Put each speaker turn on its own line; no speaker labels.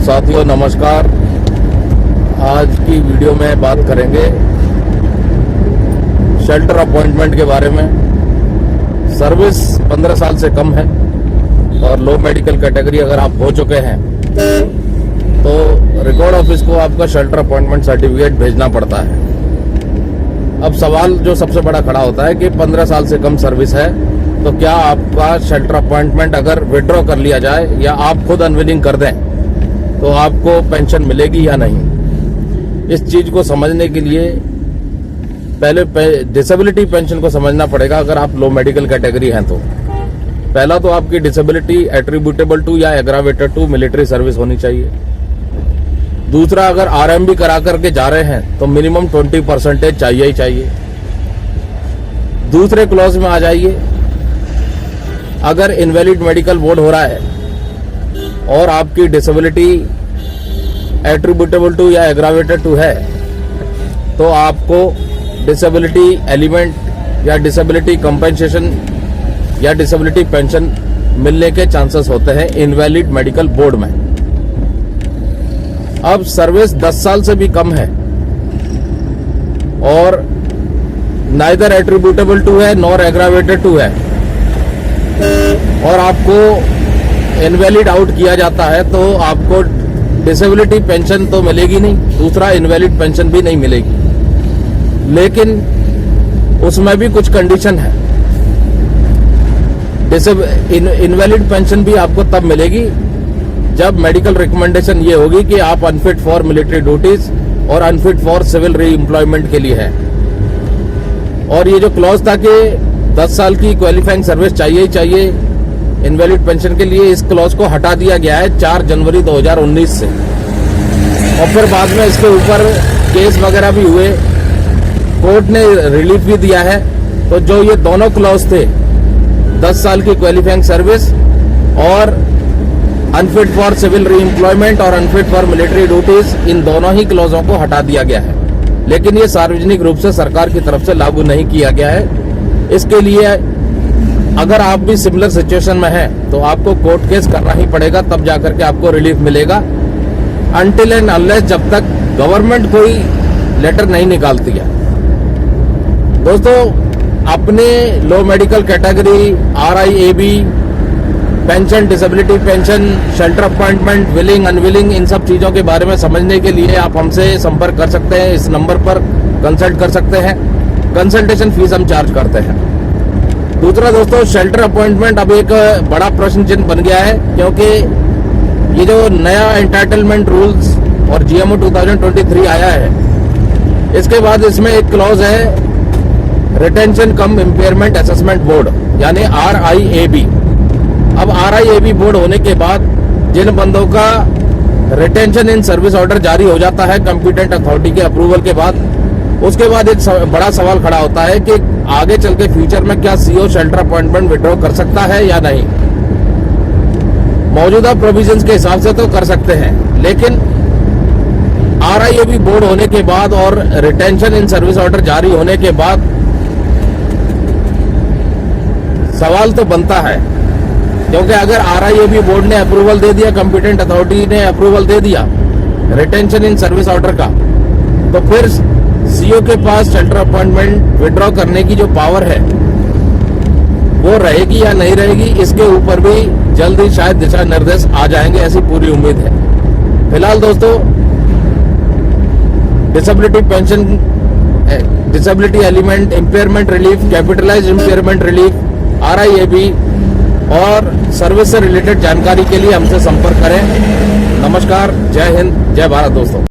साथियों नमस्कार। आज की वीडियो में बात करेंगे शेल्टर अपॉइंटमेंट के बारे में। सर्विस 15 साल से कम है और लो मेडिकल कैटेगरी अगर आप हो चुके हैं तो रिकॉर्ड ऑफिस को आपका शेल्टर अपॉइंटमेंट सर्टिफिकेट भेजना पड़ता है। अब सवाल जो सबसे बड़ा खड़ा होता है कि 15 साल से कम सर्विस है तो क्या आपका शेल्टर अपॉइंटमेंट अगर विड्रॉ कर लिया जाए या आप खुद अनविलिंग कर दें तो आपको पेंशन मिलेगी या नहीं। इस चीज को समझने के लिए पहले डिसेबिलिटी पेंशन को समझना पड़ेगा। अगर आप लो मेडिकल कैटेगरी हैं तो पहला तो आपकी डिसेबिलिटी एट्रीब्यूटेबल टू या एग्रावेटेड टू मिलिट्री सर्विस होनी चाहिए। दूसरा, अगर आरएमबी करा करके जा रहे हैं तो मिनिमम 20% चाहिए ही चाहिए। दूसरे क्लॉज में आ जाइए, अगर इनवैलिड मेडिकल बोर्ड हो रहा है और आपकी डिसेबिलिटी एट्रीब्यूटेबल टू या एग्रावेटेड टू है तो आपको डिसेबिलिटी एलिमेंट या डिसेबिलिटी कंपेंसेशन या डिसेबिलिटी पेंशन मिलने के चांसेस होते हैं इनवैलिड मेडिकल बोर्ड में। अब सर्विस 10 साल से भी कम है और नाइदर एट्रीब्यूटेबल टू है नॉर एग्रावेटेड टू है और आपको इनवैलिड आउट किया जाता है तो आपको डिसेबिलिटी पेंशन तो मिलेगी नहीं, दूसरा इनवैलिड पेंशन भी नहीं मिलेगी। लेकिन उसमें भी कुछ कंडीशन है। इनवैलिड पेंशन भी आपको तब मिलेगी जब मेडिकल रिकमेंडेशन ये होगी कि आप अनफिट फॉर मिलिट्री ड्यूटीज और अनफिट फॉर सिविल री एम्प्लॉयमेंट के लिए है। और ये जो क्लॉज था कि 10 साल की क्वालिफाइंग सर्विस चाहिए ही चाहिए इनवैलिड पेंशन के लिए, इस क्लॉज को हटा दिया गया है 4 जनवरी 2019 से। और फिर बाद में इसके ऊपर केस वगैरह भी हुए, कोर्ट ने रिलीफ भी दिया है। तो जो ये दोनों क्लॉज थे 10 साल की क्वालिफाइंग सर्विस और अनफिट फॉर सिविल री एम्प्लॉयमेंट और अनफिट फॉर मिलिट्री ड्यूटीज, इन दोनों ही क्लॉजों को हटा दिया गया है। लेकिन ये सार्वजनिक रूप से सरकार की तरफ से लागू नहीं किया गया है। इसके लिए अगर आप भी सिमिलर सिचुएशन में हैं तो आपको कोर्ट केस करना ही पड़ेगा, तब जाकर के आपको रिलीफ मिलेगा। अनटिल एंड अनलेस, जब तक गवर्नमेंट कोई लेटर नहीं निकालती है। दोस्तों, अपने low medical category, RIAB, pension, disability pension, shelter appointment, willing unwilling, इन सब चीजों के बारे में समझने के लिए आप हमसे संपर्क कर सकते हैं। इस नंबर पर कंसल्ट कर सकते हैं। कंसल्टेशन फीस हम चार्ज करते हैं। दूसरा दोस्तों, शेल्टर अपॉइंटमेंट अब एक बड़ा प्रश्न चिन्ह बन गया है, क्योंकि ये जो नया एंटाइटलमेंट रूल्स और GMO 2023 आया है, इसके बाद इसमें एक क्लॉज है रिटेंशन कम इम्पेयरमेंट असेसमेंट बोर्ड यानी RIAB। अब RIAB बोर्ड होने के बाद जिन बंदों का रिटेंशन इन सर्विस ऑर्डर जारी हो जाता है कॉम्पिटेंट अथॉरिटी के अप्रूवल के बाद, उसके बाद एक बड़ा सवाल खड़ा होता है कि आगे चल के फ्यूचर में क्या CO शेल्टर अपॉइंटमेंट विड्रॉ कर सकता है या नहीं। मौजूदा प्रोविजंस के हिसाब से तो कर सकते हैं, लेकिन RIAB बोर्ड होने के बाद और रिटेंशन इन सर्विस ऑर्डर जारी होने के बाद सवाल तो बनता है, क्योंकि अगर RIAB बोर्ड ने अप्रूवल दे दिया, कॉम्पिटेंट अथॉरिटी ने अप्रूवल दे दिया रिटेंशन इन सर्विस ऑर्डर का, तो फिर CO के पास शेल्टर अपॉइंटमेंट विड्रॉ करने की जो पावर है वो रहेगी या नहीं रहेगी, इसके ऊपर भी जल्द ही शायद दिशा निर्देश आ जाएंगे, ऐसी पूरी उम्मीद है। फिलहाल दोस्तों, disability pension, disability element, impairment relief, capitalised impairment relief, RIAB और सर्विस से रिलेटेड जानकारी के लिए हमसे संपर्क करें। नमस्कार, जय हिंद, जय भारत दोस्तों।